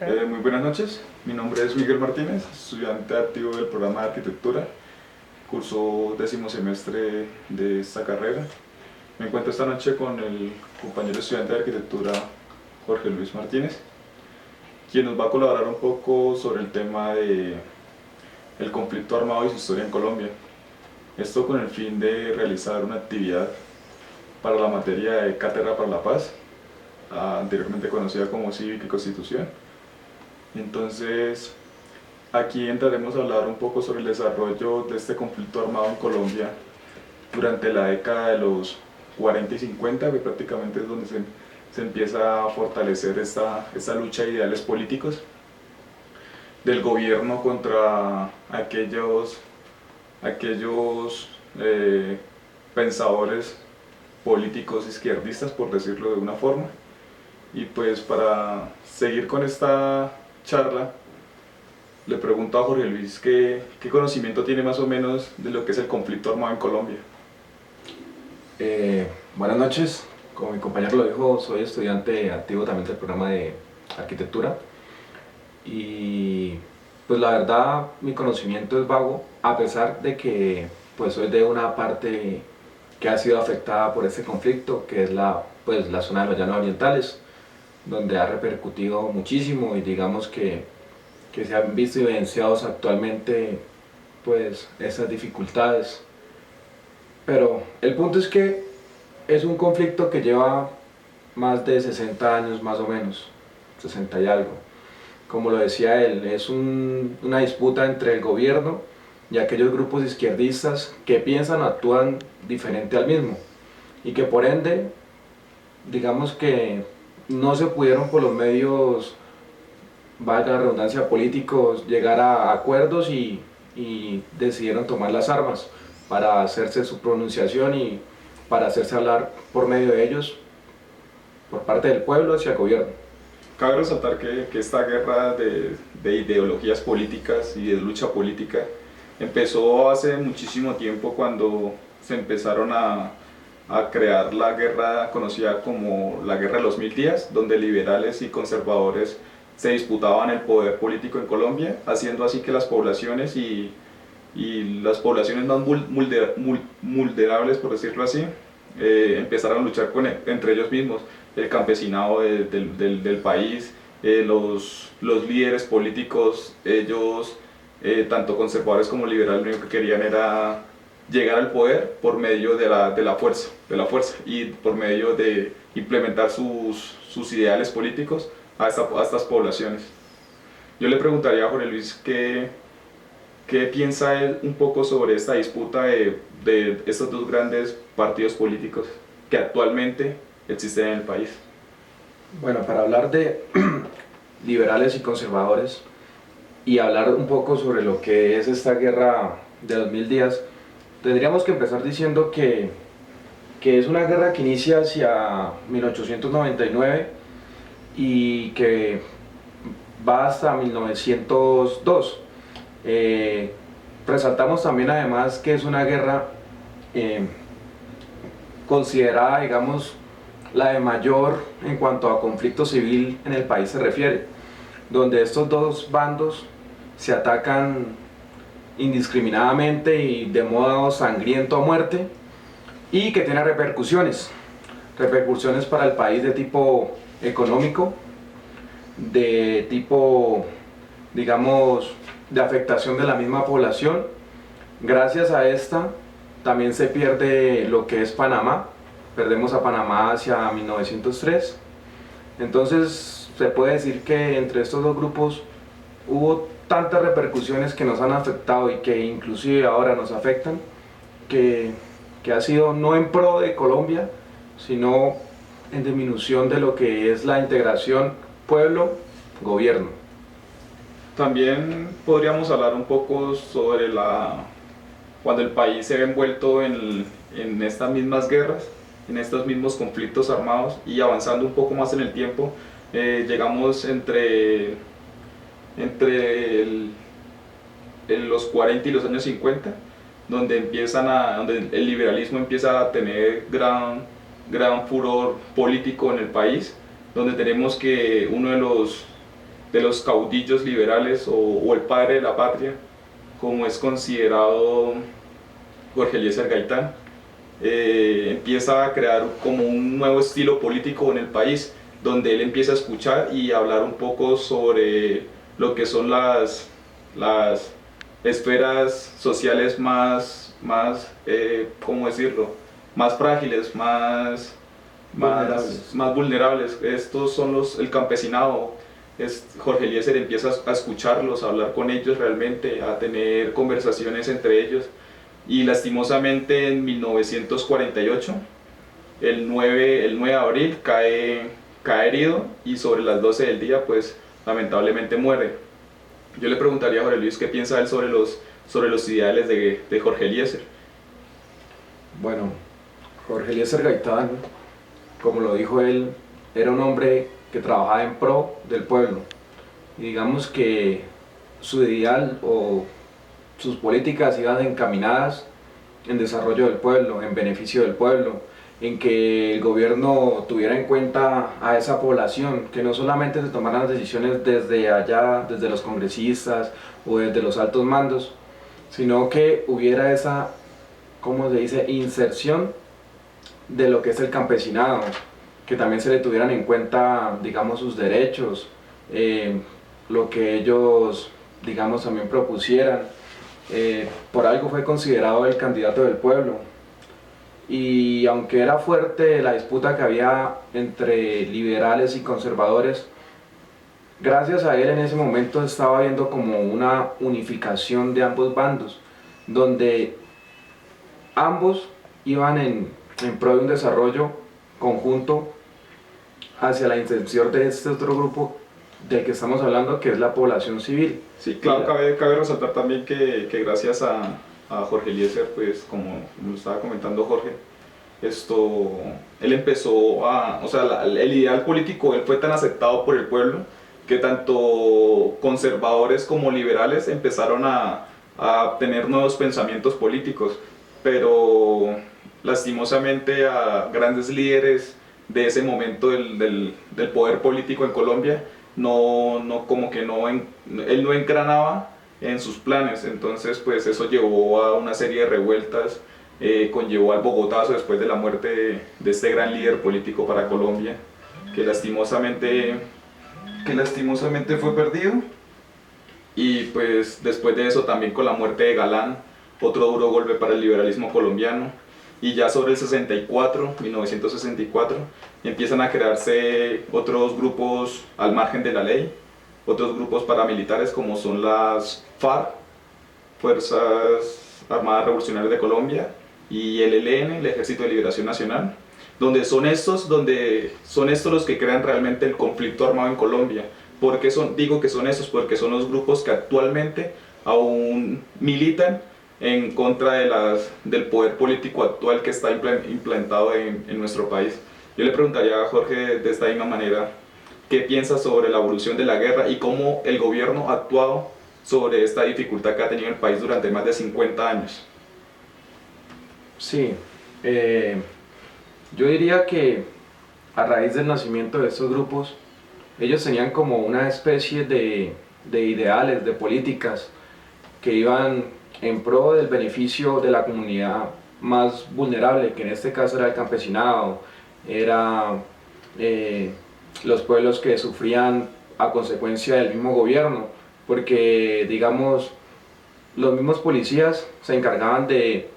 Muy buenas noches, mi nombre es Miguel Martínez, estudiante activo del programa de arquitectura, curso 10º semestre de esta carrera. Me encuentro esta noche con el compañero estudiante de arquitectura Jorge Luis Martínez, quien nos va a colaborar un poco sobre el tema de el conflicto armado y su historia en Colombia. Esto con el fin de realizar una actividad para la materia de Cátedra para la Paz, anteriormente conocida como Cívica y Constitución. Entonces, aquí entraremos a hablar un poco sobre el desarrollo de este conflicto armado en Colombia durante la década de los 40 y 50, que prácticamente es donde se empieza a fortalecer esta lucha de ideales políticos del gobierno contra aquellos pensadores políticos izquierdistas, por decirlo de una forma. Y pues para seguir con esta charla, le pregunto a Jorge Luis qué conocimiento tiene más o menos de lo que es el conflicto armado en Colombia. Buenas noches, como mi compañero lo dijo, soy estudiante activo también del programa de arquitectura y pues la verdad mi conocimiento es vago, a pesar de que pues soy de una parte que ha sido afectada por este conflicto, que es la zona de los llanos orientales, donde ha repercutido muchísimo y digamos que se han visto evidenciados actualmente pues esas dificultades. Pero el punto es que es un conflicto que lleva más de 60 años más o menos, 60 y algo. Como lo decía él, es una disputa entre el gobierno y aquellos grupos izquierdistas que piensan o actúan diferente al mismo y que por ende, digamos que no se pudieron por los medios, valga la redundancia, políticos, llegar a acuerdos y decidieron tomar las armas para hacerse su pronunciación y para hacerse hablar por medio de ellos, por parte del pueblo hacia el gobierno. Cabe resaltar que esta guerra de ideologías políticas y de lucha política empezó hace muchísimo tiempo, cuando se empezaron a crear la guerra conocida como la Guerra de los 1000 días, donde liberales y conservadores se disputaban el poder político en Colombia, haciendo así que las poblaciones y las poblaciones más vulnerables, por decirlo así, empezaron a luchar entre ellos mismos, el campesinado del país, los líderes políticos. Ellos, tanto conservadores como liberales, lo único que querían era llegar al poder por medio de la fuerza y por medio de implementar sus ideales políticos a estas poblaciones. Yo le preguntaría a Jorge Luis qué piensa él un poco sobre esta disputa de estos dos grandes partidos políticos que actualmente existen en el país. Bueno, para hablar de liberales y conservadores y hablar un poco sobre lo que es esta guerra de los 1000 días, tendríamos que empezar diciendo que es una guerra que inicia hacia 1899 y que va hasta 1902. Resaltamos también además que es una guerra considerada, digamos, la de mayor en cuanto a conflicto civil en el país se refiere, donde estos dos bandos se atacan indiscriminadamente y de modo sangriento a muerte, y que tiene repercusiones para el país de tipo económico, de tipo, digamos, de afectación de la misma población. Gracias a esta también se pierde lo que es Panamá, perdemos a Panamá hacia 1903. Entonces se puede decir que entre estos dos grupos hubo tantas repercusiones que nos han afectado y que inclusive ahora nos afectan, que ha sido no en pro de Colombia, sino en disminución de lo que es la integración pueblo-gobierno. También podríamos hablar un poco sobre cuando el país se ve envuelto en estas mismas guerras, en estos mismos conflictos armados, y avanzando un poco más en el tiempo, llegamos entre los 40 y los años 50, donde el liberalismo empieza a tener gran furor político en el país, donde tenemos que uno de los caudillos liberales o el padre de la patria, como es considerado Jorge Eliezer Gaitán. Empieza a crear como un nuevo estilo político en el país, donde él empieza a escuchar y hablar un poco sobre lo que son las esferas sociales ¿cómo decirlo? Más frágiles, más vulnerables. Estos son el campesinado. Jorge Eliezer empieza a escucharlos, a hablar con ellos realmente, a tener conversaciones entre ellos. Y lastimosamente en 1948, el 9 de abril, cae herido y sobre las 12 del día, pues lamentablemente muere. Yo le preguntaría a Jorge Luis qué piensa él sobre los ideales de Jorge Eliezer. Bueno, Jorge Eliezer Gaitán, como lo dijo él, era un hombre que trabajaba en pro del pueblo. Y digamos que su ideal o sus políticas iban encaminadas en desarrollo del pueblo, en beneficio del pueblo, en que el gobierno tuviera en cuenta a esa población, que no solamente se tomaran las decisiones desde allá, desde los congresistas o desde los altos mandos, sino que hubiera esa, ¿cómo se dice?, inserción de lo que es el campesinado, que también se le tuvieran en cuenta, digamos, sus derechos, lo que ellos, digamos, también propusieran. Por algo fue considerado el candidato del pueblo, y aunque era fuerte la disputa que había entre liberales y conservadores, gracias a él en ese momento estaba viendo como una unificación de ambos bandos, donde ambos iban en pro de un desarrollo conjunto hacia la intención de este otro grupo del que estamos hablando, que es la población civil. Sí, claro, cabe resaltar también que gracias a Jorge Eliezer, pues como lo estaba comentando Jorge, él empezó o sea, el ideal político él fue tan aceptado por el pueblo que tanto conservadores como liberales empezaron a tener nuevos pensamientos políticos, pero lastimosamente a grandes líderes de ese momento del poder político en Colombia, como que él no engranaba en sus planes. Entonces pues eso llevó a una serie de revueltas, conllevó al Bogotazo después de la muerte de este gran líder político para Colombia, que lastimosamente fue perdido. Y pues después de eso también con la muerte de Galán, otro duro golpe para el liberalismo colombiano. Y ya sobre el 1964, empiezan a crearse otros grupos al margen de la ley, otros grupos paramilitares como son las FARC, Fuerzas Armadas Revolucionarias de Colombia, y el ELN, el Ejército de Liberación Nacional, donde son estos los que crean realmente el conflicto armado en Colombia. ¿Por qué digo que son estos? Porque son los grupos que actualmente aún militan en contra del poder político actual que está implantado en nuestro país. Yo le preguntaría a Jorge de esta misma manera, ¿qué piensa sobre la evolución de la guerra y cómo el gobierno ha actuado sobre esta dificultad que ha tenido el país durante más de 50 años? Sí, yo diría que a raíz del nacimiento de estos grupos, ellos tenían como una especie de ideales, de políticas que iban en pro del beneficio de la comunidad más vulnerable, que en este caso era el campesinado, era los pueblos que sufrían a consecuencia del mismo gobierno, porque digamos los mismos policías se encargaban de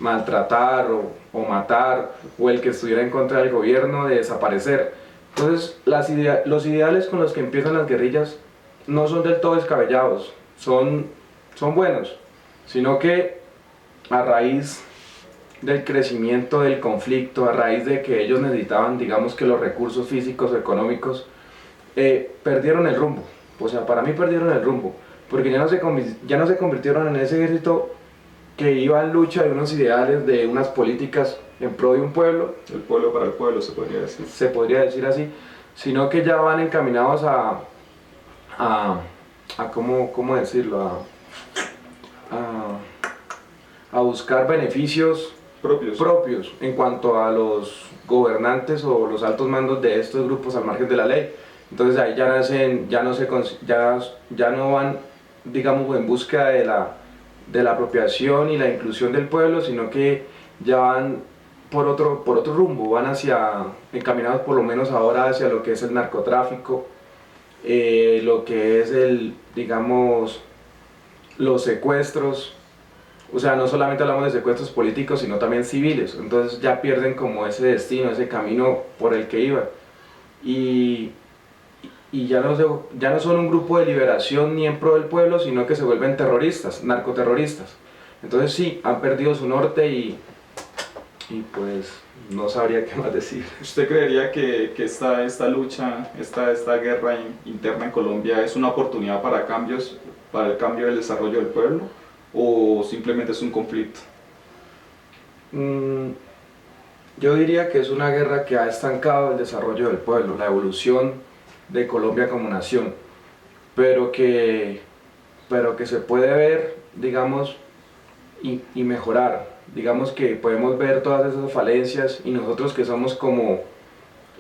maltratar o matar, o el que estuviera en contra del gobierno de desaparecer. Entonces los ideales con los que empiezan las guerrillas no son del todo descabellados, son buenos, sino que a raíz del crecimiento del conflicto, a raíz de que ellos necesitaban, digamos, que los recursos físicos o económicos, perdieron el rumbo. O sea, para mí perdieron el rumbo, porque ya no se convirtieron en ese ejército que iba en lucha de unos ideales, de unas políticas en pro de un pueblo. El pueblo para el pueblo, se podría decir. Se podría decir así, sino que ya van encaminados a ¿cómo decirlo? A buscar beneficios propios en cuanto a los gobernantes o los altos mandos de estos grupos al margen de la ley, Entonces ahí ya nacen, ya no, ya no van, digamos, en búsqueda de la apropiación y la inclusión del pueblo, sino que ya van por otro rumbo, van hacia, encaminados por lo menos ahora hacia lo que es el narcotráfico, lo que es digamos, los secuestros. O sea, no solamente hablamos de secuestros políticos, sino también civiles. Entonces ya pierden como ese destino, ese camino por el que iban. Y, y ya no son un grupo de liberación ni en pro del pueblo, sino que se vuelven terroristas, narcoterroristas. Entonces sí, han perdido su norte y pues no sabría qué más decir. ¿Usted creería que esta lucha, esta guerra interna en Colombia es una oportunidad para cambios, para el cambio del desarrollo del pueblo, o simplemente es un conflicto? Mm, yo diría que es una guerra que ha estancado el desarrollo del pueblo, la evolución de Colombia como nación, pero que, pero que se puede ver, digamos, y mejorar. Digamos que podemos ver todas esas falencias y nosotros que somos como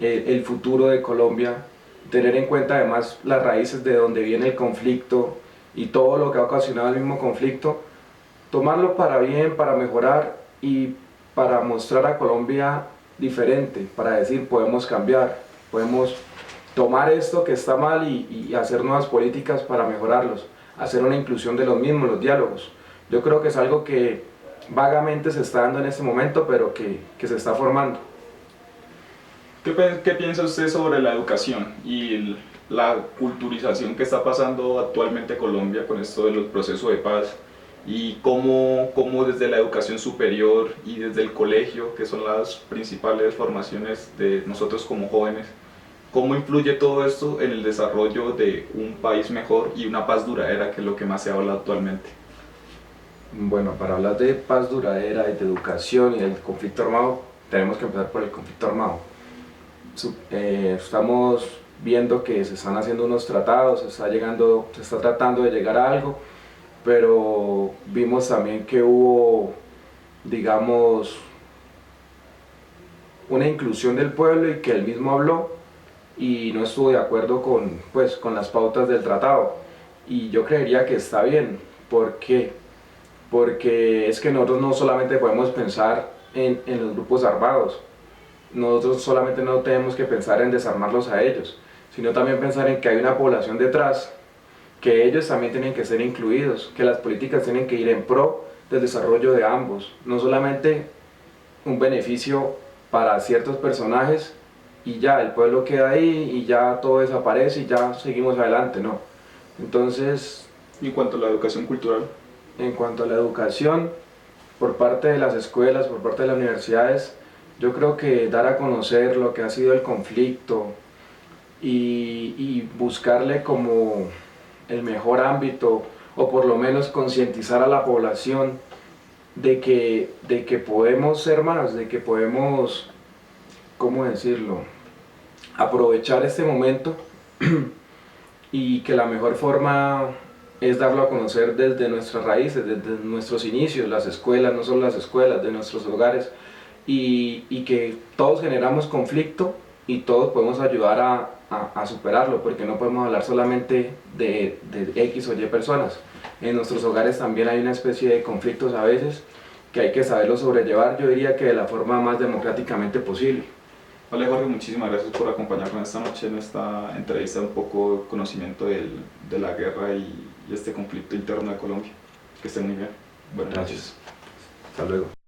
el futuro de Colombia, tener en cuenta además las raíces de donde viene el conflicto y todo lo que ha ocasionado el mismo conflicto, tomarlo para bien, para mejorar y para mostrar a Colombia diferente, para decir podemos cambiar, podemos tomar esto que está mal y hacer nuevas políticas para mejorarlos, hacer una inclusión de los mismos, los diálogos. Yo creo que es algo que vagamente se está dando en este momento, pero que se está formando. ¿Qué piensa usted sobre la educación y la culturización que está pasando actualmente en Colombia con esto de los procesos de paz? Y cómo desde la educación superior y desde el colegio, que son las principales formaciones de nosotros como jóvenes, cómo influye todo esto en el desarrollo de un país mejor y una paz duradera, que es lo que más se habla actualmente? Bueno, para hablar de paz duradera y de educación y del conflicto armado, tenemos que empezar por el conflicto armado. Estamos viendo que se están haciendo unos tratados, se está tratando de llegar a algo, pero vimos también que hubo, digamos, una inclusión del pueblo y que él mismo habló y no estuvo de acuerdo con, pues, con las pautas del tratado. Y yo creería que está bien. ¿Por qué? Porque es que nosotros no solamente podemos pensar en los grupos armados, nosotros solamente no tenemos que pensar en desarmarlos a ellos, sino también pensar en que hay una población detrás, que ellos también tienen que ser incluidos, que las políticas tienen que ir en pro del desarrollo de ambos, no solamente un beneficio para ciertos personajes y ya el pueblo queda ahí y ya todo desaparece y ya seguimos adelante, no. Entonces, Y en cuanto a la educación cultural, en cuanto a la educación, por parte de las escuelas, por parte de las universidades, yo creo que dar a conocer lo que ha sido el conflicto y buscarle como el mejor ámbito, o por lo menos concientizar a la población de que podemos ser más, de que podemos, ¿cómo decirlo?, aprovechar este momento y que la mejor forma es darlo a conocer desde nuestras raíces, desde nuestros inicios, las escuelas, no solo las escuelas, de nuestros hogares, y que todos generamos conflicto y todos podemos ayudar a superarlo, porque no podemos hablar solamente de X o Y personas. En nuestros hogares también hay una especie de conflictos a veces que hay que saberlo sobrellevar, yo diría que de la forma más democráticamente posible. vale Jorge, muchísimas gracias por acompañarnos esta noche en esta entrevista, un poco de conocimiento de la guerra y este conflicto interno de Colombia. Que esté muy bien. Buenas noches. Hasta luego.